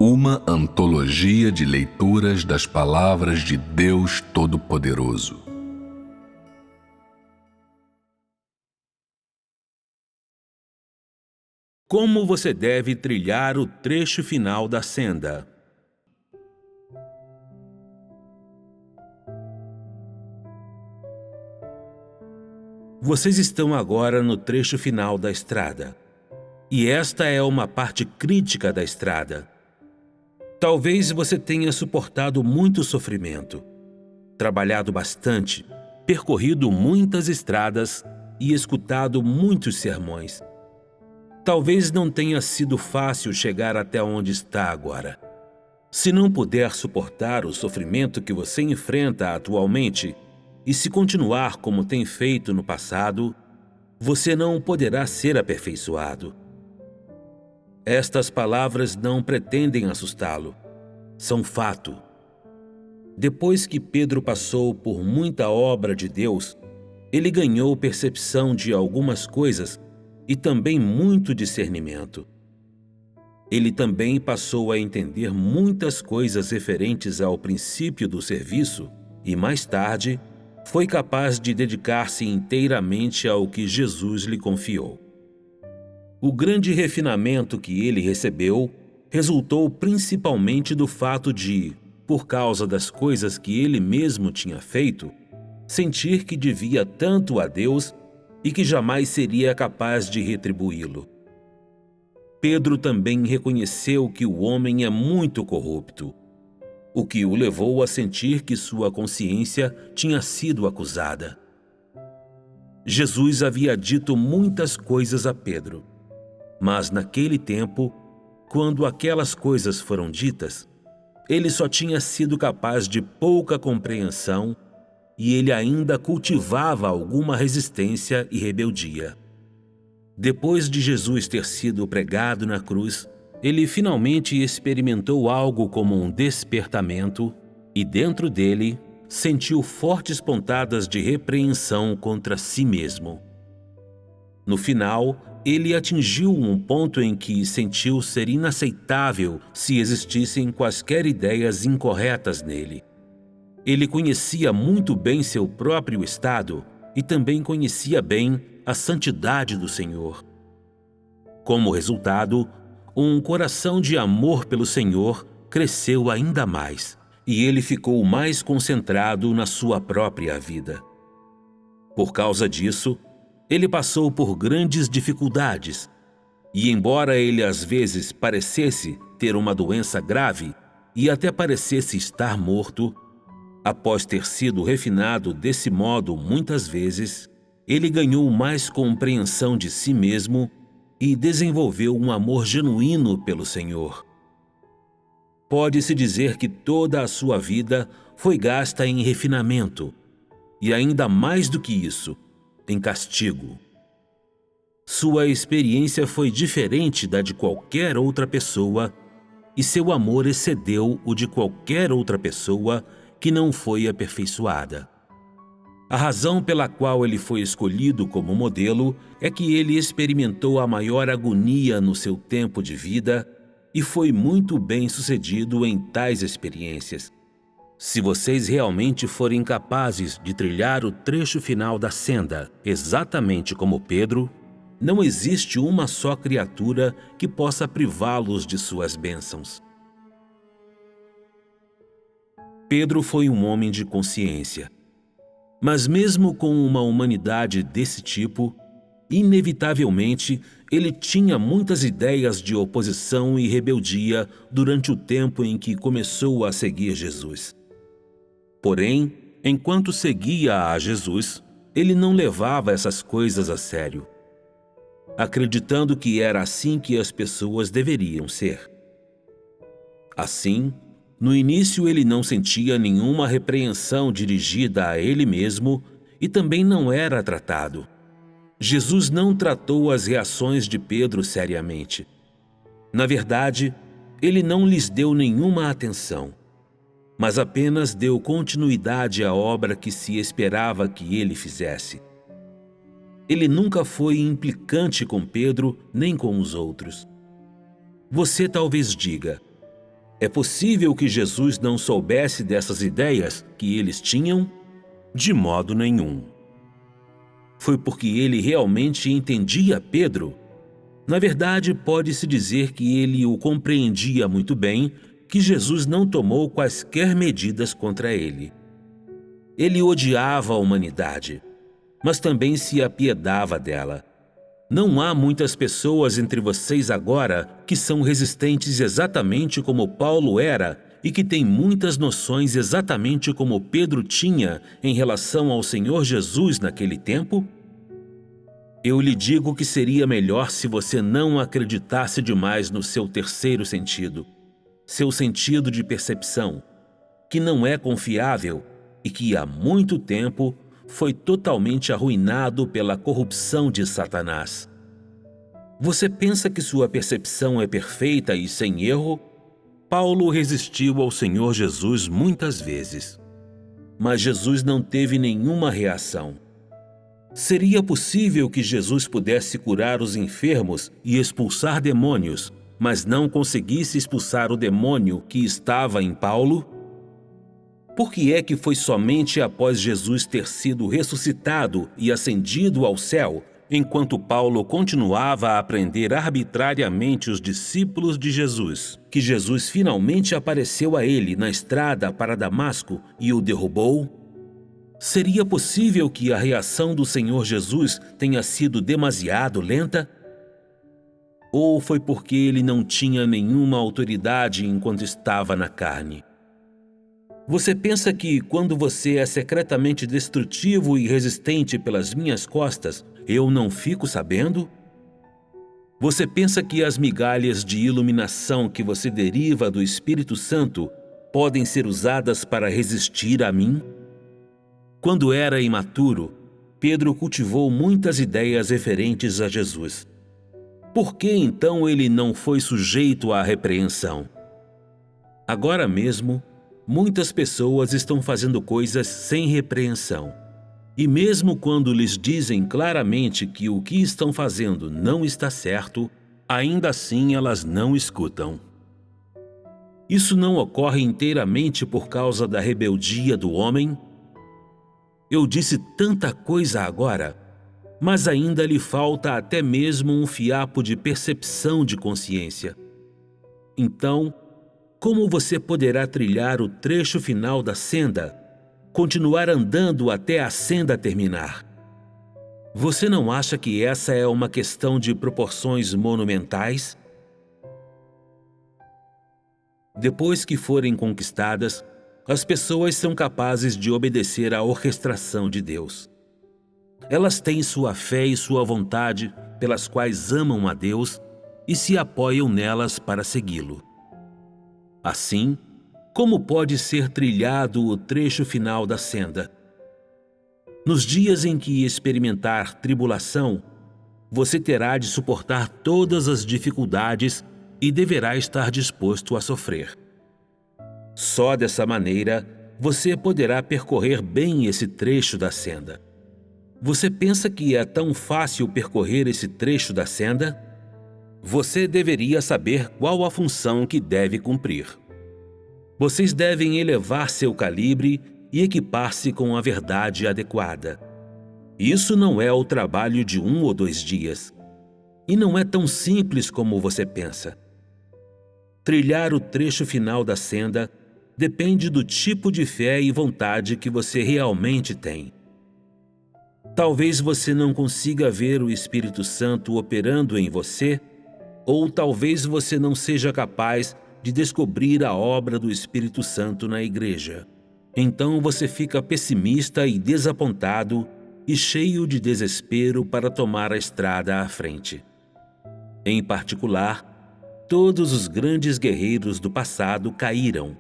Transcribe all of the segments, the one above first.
Uma antologia de leituras das palavras de Deus Todo-Poderoso. Como você deve trilhar o trecho final da senda? Vocês estão agora no trecho final da estrada. E esta é uma parte crítica da estrada. Talvez você tenha suportado muito sofrimento, trabalhado bastante, percorrido muitas estradas e escutado muitos sermões. Talvez não tenha sido fácil chegar até onde está agora. Se não puder suportar o sofrimento que você enfrenta atualmente, e se continuar como tem feito no passado, você não poderá ser aperfeiçoado. Estas palavras não pretendem assustá-lo. São fato. Depois que Pedro passou por muita obra de Deus, ele ganhou percepção de algumas coisas e também muito discernimento. Ele também passou a entender muitas coisas referentes ao princípio do serviço e, mais tarde, foi capaz de dedicar-se inteiramente ao que Jesus lhe confiou. O grande refinamento que ele recebeu resultou principalmente do fato de, por causa das coisas que ele mesmo tinha feito, sentir que devia tanto a Deus e que jamais seria capaz de retribuí-lo. Pedro também reconheceu que o homem é muito corrupto, o que o levou a sentir que sua consciência tinha sido acusada. Jesus havia dito muitas coisas a Pedro, mas naquele tempo, quando aquelas coisas foram ditas, ele só tinha sido capaz de pouca compreensão e ele ainda cultivava alguma resistência e rebeldia. Depois de Jesus ter sido pregado na cruz, ele finalmente experimentou algo como um despertamento e dentro dele sentiu fortes pontadas de repreensão contra si mesmo. No final, ele atingiu um ponto em que sentiu ser inaceitável se existissem quaisquer ideias incorretas nele. Ele conhecia muito bem seu próprio estado e também conhecia bem a santidade do Senhor. Como resultado, um coração de amor pelo Senhor cresceu ainda mais, e ele ficou mais concentrado na sua própria vida. Por causa disso, ele passou por grandes dificuldades, e embora ele às vezes parecesse ter uma doença grave e até parecesse estar morto, após ter sido refinado desse modo muitas vezes, ele ganhou mais compreensão de si mesmo e desenvolveu um amor genuíno pelo Senhor. Pode-se dizer que toda a sua vida foi gasta em refinamento, e ainda mais do que isso, em castigo. Sua experiência foi diferente da de qualquer outra pessoa, e seu amor excedeu o de qualquer outra pessoa que não foi aperfeiçoada. A razão pela qual ele foi escolhido como modelo é que ele experimentou a maior agonia no seu tempo de vida e foi muito bem sucedido em tais experiências. Se vocês realmente forem capazes de trilhar o trecho final da senda, exatamente como Pedro, não existe uma só criatura que possa privá-los de suas bênçãos. Pedro foi um homem de consciência. Mas mesmo com uma humanidade desse tipo, inevitavelmente, ele tinha muitas ideias de oposição e rebeldia durante o tempo em que começou a seguir Jesus. Porém, enquanto seguia a Jesus, ele não levava essas coisas a sério, acreditando que era assim que as pessoas deveriam ser. Assim, no início ele não sentia nenhuma repreensão dirigida a ele mesmo e também não era tratado. Jesus não tratou as reações de Pedro seriamente. Na verdade, ele não lhes deu nenhuma atenção, mas apenas deu continuidade à obra que se esperava que ele fizesse. Ele nunca foi implicante com Pedro nem com os outros. Você talvez diga: É possível que Jesus não soubesse dessas ideias que eles tinham? De modo nenhum. Foi porque ele realmente entendia Pedro. Na verdade, pode-se dizer que ele o compreendia muito bem, que Jesus não tomou quaisquer medidas contra ele. Ele odiava a humanidade, mas também se apiedava dela. Não há muitas pessoas entre vocês agora que são resistentes exatamente como Paulo era e que têm muitas noções exatamente como Pedro tinha em relação ao Senhor Jesus naquele tempo? Eu lhe digo que seria melhor se você não acreditasse demais no seu terceiro sentido, seu sentido de percepção, que não é confiável e que há muito tempo foi totalmente arruinado pela corrupção de Satanás. Você pensa que sua percepção é perfeita e sem erro? Paulo resistiu ao Senhor Jesus muitas vezes, mas Jesus não teve nenhuma reação. Seria possível que Jesus pudesse curar os enfermos e expulsar demônios, mas não conseguisse expulsar o demônio que estava em Paulo? Por que é que foi somente após Jesus ter sido ressuscitado e ascendido ao céu, enquanto Paulo continuava a prender arbitrariamente os discípulos de Jesus, que Jesus finalmente apareceu a ele na estrada para Damasco e o derrubou? Seria possível que a reação do Senhor Jesus tenha sido demasiado lenta? Ou foi porque ele não tinha nenhuma autoridade enquanto estava na carne? Você pensa que, quando você é secretamente destrutivo e resistente pelas minhas costas, eu não fico sabendo? Você pensa que as migalhas de iluminação que você deriva do Espírito Santo podem ser usadas para resistir a mim? Quando era imaturo, Pedro cultivou muitas ideias referentes a Jesus. Por que então ele não foi sujeito à repreensão? Agora mesmo, muitas pessoas estão fazendo coisas sem repreensão. E mesmo quando lhes dizem claramente que o que estão fazendo não está certo, ainda assim elas não escutam. Isso não ocorre inteiramente por causa da rebeldia do homem? Eu disse tanta coisa agora, mas ainda lhe falta até mesmo um fiapo de percepção de consciência. Então, como você poderá trilhar o trecho final da senda, continuar andando até a senda terminar? Você não acha que essa é uma questão de proporções monumentais? Depois que forem conquistadas, as pessoas são capazes de obedecer à orquestração de Deus. Elas têm sua fé e sua vontade, pelas quais amam a Deus e se apoiam nelas para segui-lo. Assim, como pode ser trilhado o trecho final da senda? Nos dias em que experimentar tribulação, você terá de suportar todas as dificuldades e deverá estar disposto a sofrer. Só dessa maneira, você poderá percorrer bem esse trecho da senda. Você pensa que é tão fácil percorrer esse trecho da senda? Você deveria saber qual a função que deve cumprir. Vocês devem elevar seu calibre e equipar-se com a verdade adequada. Isso não é o trabalho de 1 ou 2 dias. E não é tão simples como você pensa. Trilhar o trecho final da senda depende do tipo de fé e vontade que você realmente tem. Talvez você não consiga ver o Espírito Santo operando em você, ou talvez você não seja capaz de descobrir a obra do Espírito Santo na igreja. Então você fica pessimista e desapontado e cheio de desespero para tomar a estrada à frente. Em particular, todos os grandes guerreiros do passado caíram.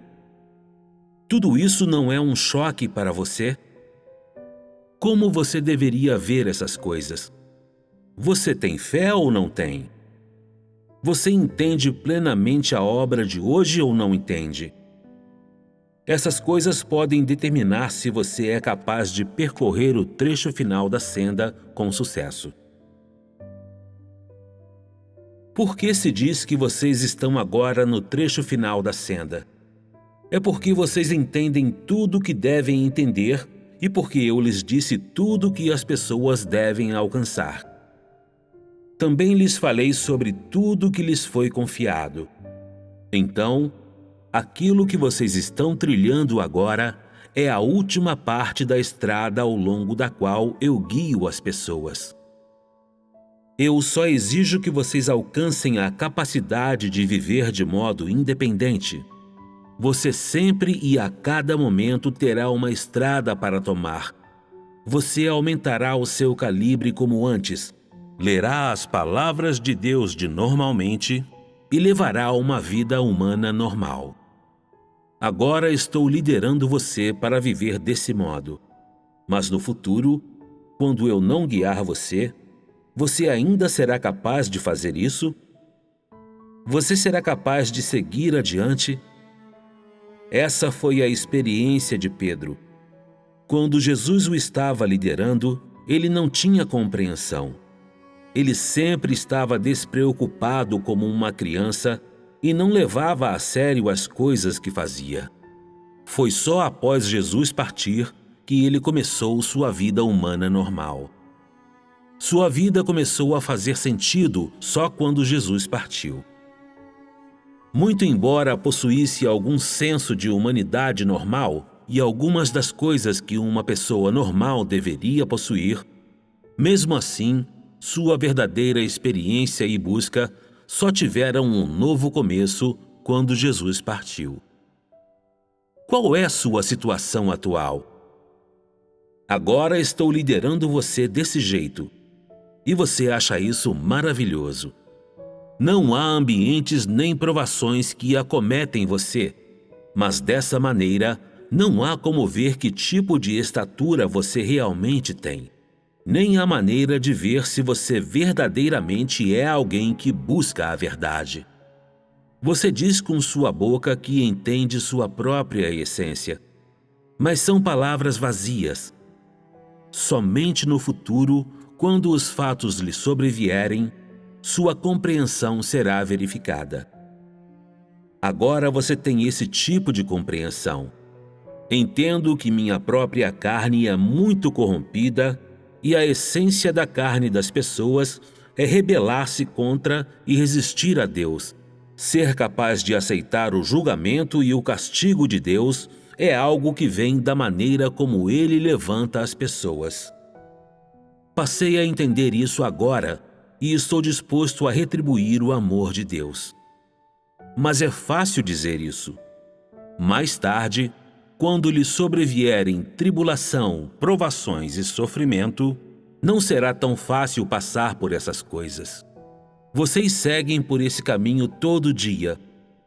Tudo isso não é um choque para você? Como você deveria ver essas coisas? Você tem fé ou não tem? Você entende plenamente a obra de hoje ou não entende? Essas coisas podem determinar se você é capaz de percorrer o trecho final da senda com sucesso. Por que se diz que vocês estão agora no trecho final da senda? É porque vocês entendem tudo o que devem entender e porque eu lhes disse tudo o que as pessoas devem alcançar. Também lhes falei sobre tudo o que lhes foi confiado. Então, aquilo que vocês estão trilhando agora é a última parte da estrada ao longo da qual eu guio as pessoas. Eu só exijo que vocês alcancem a capacidade de viver de modo independente. Você sempre e a cada momento terá uma estrada para tomar. Você aumentará o seu calibre como antes, lerá as palavras de Deus de normalmente e levará uma vida humana normal. Agora estou liderando você para viver desse modo. Mas no futuro, quando eu não guiar você, você ainda será capaz de fazer isso? Você será capaz de seguir adiante? Essa foi a experiência de Pedro. Quando Jesus o estava liderando, ele não tinha compreensão. Ele sempre estava despreocupado como uma criança e não levava a sério as coisas que fazia. Foi só após Jesus partir que ele começou sua vida humana normal. Sua vida começou a fazer sentido só quando Jesus partiu. Muito embora possuísse algum senso de humanidade normal e algumas das coisas que uma pessoa normal deveria possuir, mesmo assim, sua verdadeira experiência e busca só tiveram um novo começo quando Jesus partiu. Qual é sua situação atual? Agora estou liderando você desse jeito, e você acha isso maravilhoso. Não há ambientes nem provações que acometem você, mas dessa maneira não há como ver que tipo de estatura você realmente tem, nem a maneira de ver se você verdadeiramente é alguém que busca a verdade. Você diz com sua boca que entende sua própria essência, mas são palavras vazias. Somente no futuro, quando os fatos lhe sobrevierem, sua compreensão será verificada. Agora você tem esse tipo de compreensão. Entendo que minha própria carne é muito corrompida e a essência da carne das pessoas é rebelar-se contra e resistir a Deus. Ser capaz de aceitar o julgamento e o castigo de Deus é algo que vem da maneira como Ele levanta as pessoas. Passei a entender isso agora e estou disposto a retribuir o amor de Deus. Mas é fácil dizer isso. Mais tarde, quando lhe sobrevierem tribulação, provações e sofrimento, não será tão fácil passar por essas coisas. Vocês seguem por esse caminho todo dia,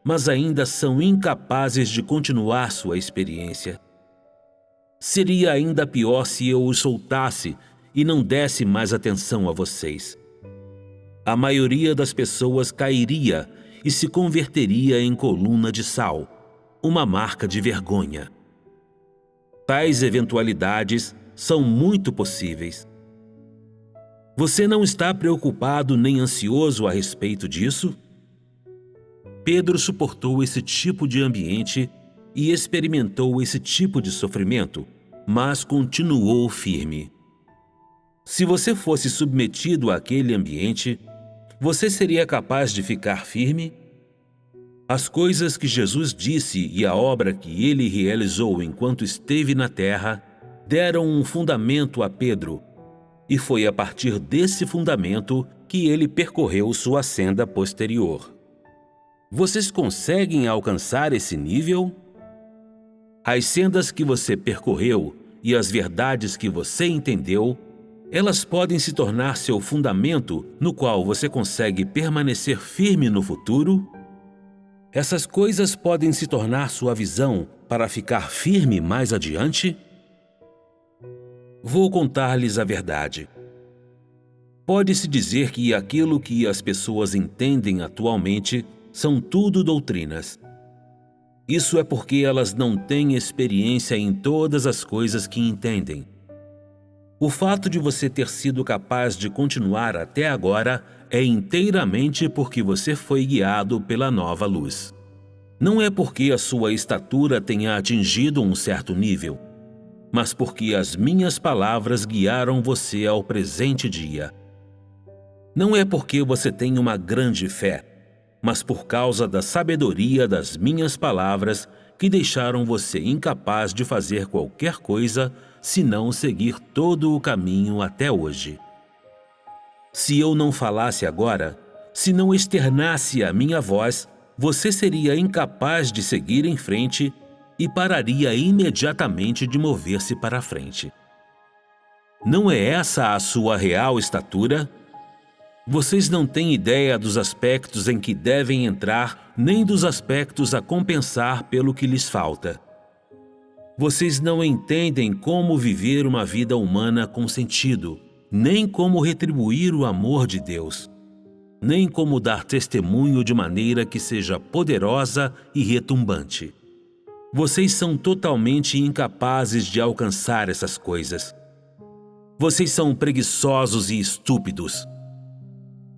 mas ainda são incapazes de continuar sua experiência. Seria ainda pior se eu os soltasse e não desse mais atenção a vocês. A maioria das pessoas cairia e se converteria em coluna de sal, uma marca de vergonha. Tais eventualidades são muito possíveis. Você não está preocupado nem ansioso a respeito disso? Pedro suportou esse tipo de ambiente e experimentou esse tipo de sofrimento, mas continuou firme. Se você fosse submetido àquele ambiente, você seria capaz de ficar firme? As coisas que Jesus disse e a obra que ele realizou enquanto esteve na terra deram um fundamento a Pedro, e foi a partir desse fundamento que ele percorreu sua senda posterior. Vocês conseguem alcançar esse nível? As sendas que você percorreu e as verdades que você entendeu, elas podem se tornar seu fundamento no qual você consegue permanecer firme no futuro? Essas coisas podem se tornar sua visão para ficar firme mais adiante? Vou contar-lhes a verdade. Pode-se dizer que aquilo que as pessoas entendem atualmente são tudo doutrinas. Isso é porque elas não têm experiência em todas as coisas que entendem. O fato de você ter sido capaz de continuar até agora é inteiramente porque você foi guiado pela nova luz. Não é porque a sua estatura tenha atingido um certo nível, mas porque as minhas palavras guiaram você ao presente dia. Não é porque você tem uma grande fé, mas por causa da sabedoria das minhas palavras que deixaram você incapaz de fazer qualquer coisa senão seguir todo o caminho até hoje. Se eu não falasse agora, se não externasse a minha voz, você seria incapaz de seguir em frente e pararia imediatamente de mover-se para a frente. Não é essa a sua real estatura? Vocês não têm ideia dos aspectos em que devem entrar, nem dos aspectos a compensar pelo que lhes falta. Vocês não entendem como viver uma vida humana com sentido, nem como retribuir o amor de Deus, nem como dar testemunho de maneira que seja poderosa e retumbante. Vocês são totalmente incapazes de alcançar essas coisas. Vocês são preguiçosos e estúpidos.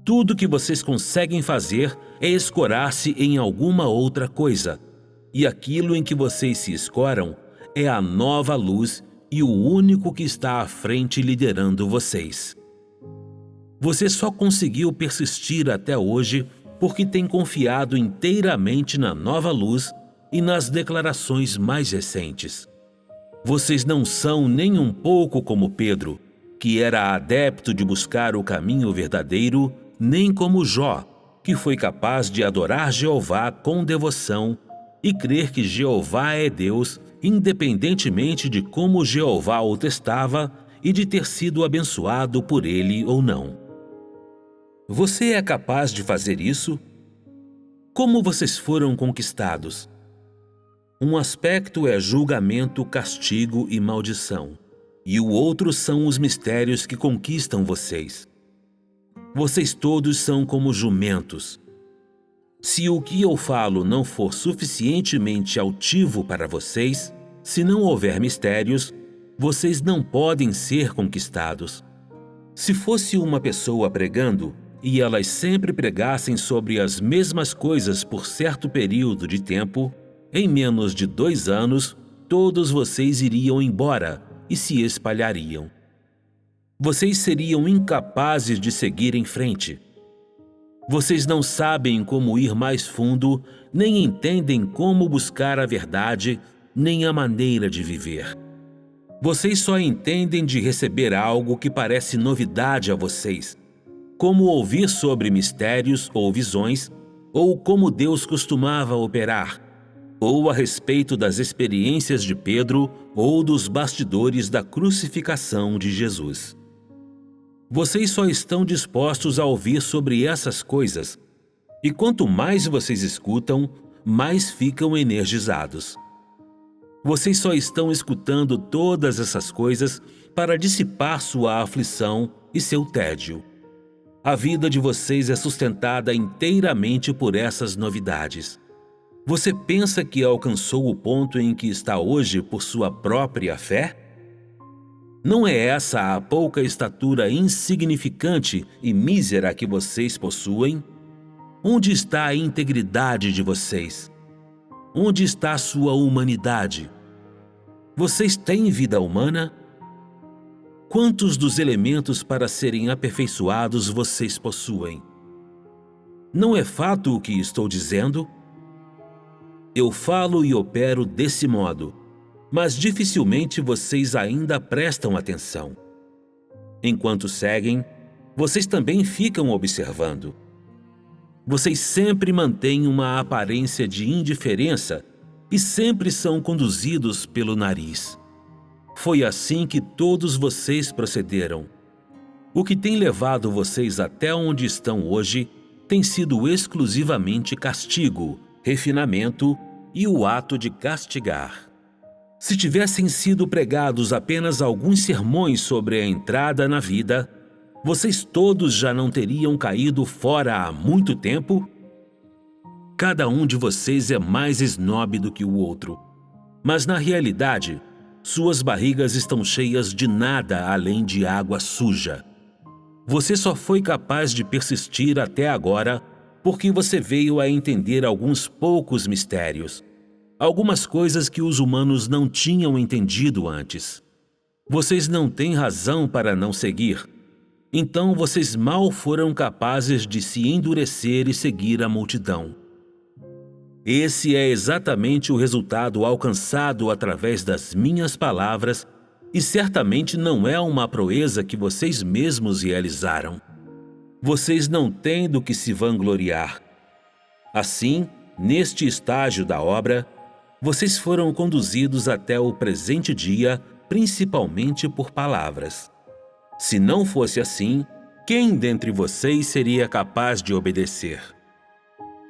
Tudo que vocês conseguem fazer é escorar-se em alguma outra coisa, e aquilo em que vocês se escoram é a nova luz e o único que está à frente liderando vocês. Você só conseguiu persistir até hoje porque tem confiado inteiramente na nova luz e nas declarações mais recentes. Vocês não são nem um pouco como Pedro, que era adepto de buscar o caminho verdadeiro, nem como Jó, que foi capaz de adorar Jeová com devoção e crer que Jeová é Deus, independentemente de como Jeová o testava e de ter sido abençoado por ele ou não. Você é capaz de fazer isso? Como vocês foram conquistados? Um aspecto é julgamento, castigo e maldição, e o outro são os mistérios que conquistam vocês. Vocês todos são como jumentos. Se o que eu falo não for suficientemente altivo para vocês, se não houver mistérios, vocês não podem ser conquistados. Se fosse uma pessoa pregando, e elas sempre pregassem sobre as mesmas coisas por certo período de tempo, em menos de 2 anos, todos vocês iriam embora e se espalhariam. Vocês seriam incapazes de seguir em frente. Vocês não sabem como ir mais fundo, nem entendem como buscar a verdade, nem a maneira de viver. Vocês só entendem de receber algo que parece novidade a vocês, como ouvir sobre mistérios ou visões, ou como Deus costumava operar, ou a respeito das experiências de Pedro ou dos bastidores da crucificação de Jesus. Vocês só estão dispostos a ouvir sobre essas coisas, e quanto mais vocês escutam, mais ficam energizados. Vocês só estão escutando todas essas coisas para dissipar sua aflição e seu tédio. A vida de vocês é sustentada inteiramente por essas novidades. Você pensa que alcançou o ponto em que está hoje por sua própria fé? Não é essa a pouca estatura insignificante e mísera que vocês possuem? Onde está a integridade de vocês? Onde está a sua humanidade? Vocês têm vida humana? Quantos dos elementos para serem aperfeiçoados vocês possuem? Não é fato o que estou dizendo? Eu falo e opero desse modo, mas dificilmente vocês ainda prestam atenção. Enquanto seguem, vocês também ficam observando. Vocês sempre mantêm uma aparência de indiferença e sempre são conduzidos pelo nariz. Foi assim que todos vocês procederam. O que tem levado vocês até onde estão hoje tem sido exclusivamente castigo, refinamento e o ato de castigar. Se tivessem sido pregados apenas alguns sermões sobre a entrada na vida, vocês todos já não teriam caído fora há muito tempo? Cada um de vocês é mais esnobe do que o outro, mas na realidade, Suas barrigas estão cheias de nada além de água suja. Você só foi capaz de persistir até agora porque você veio a entender alguns poucos mistérios, algumas coisas que os humanos não tinham entendido antes. Vocês não têm razão para não seguir. Então vocês mal foram capazes de se endurecer e seguir a multidão. Esse é exatamente o resultado alcançado através das minhas palavras e certamente não é uma proeza que vocês mesmos realizaram. Vocês não têm do que se vangloriar. Assim, neste estágio da obra, vocês foram conduzidos até o presente dia, principalmente por palavras. Se não fosse assim, quem dentre vocês seria capaz de obedecer?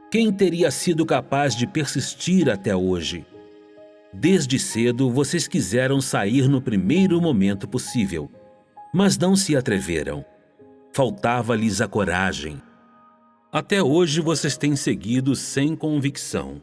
Quem teria sido capaz de persistir até hoje? Desde cedo, vocês quiseram sair no primeiro momento possível, mas não se atreveram. Faltava-lhes a coragem. Até hoje vocês têm seguido sem convicção.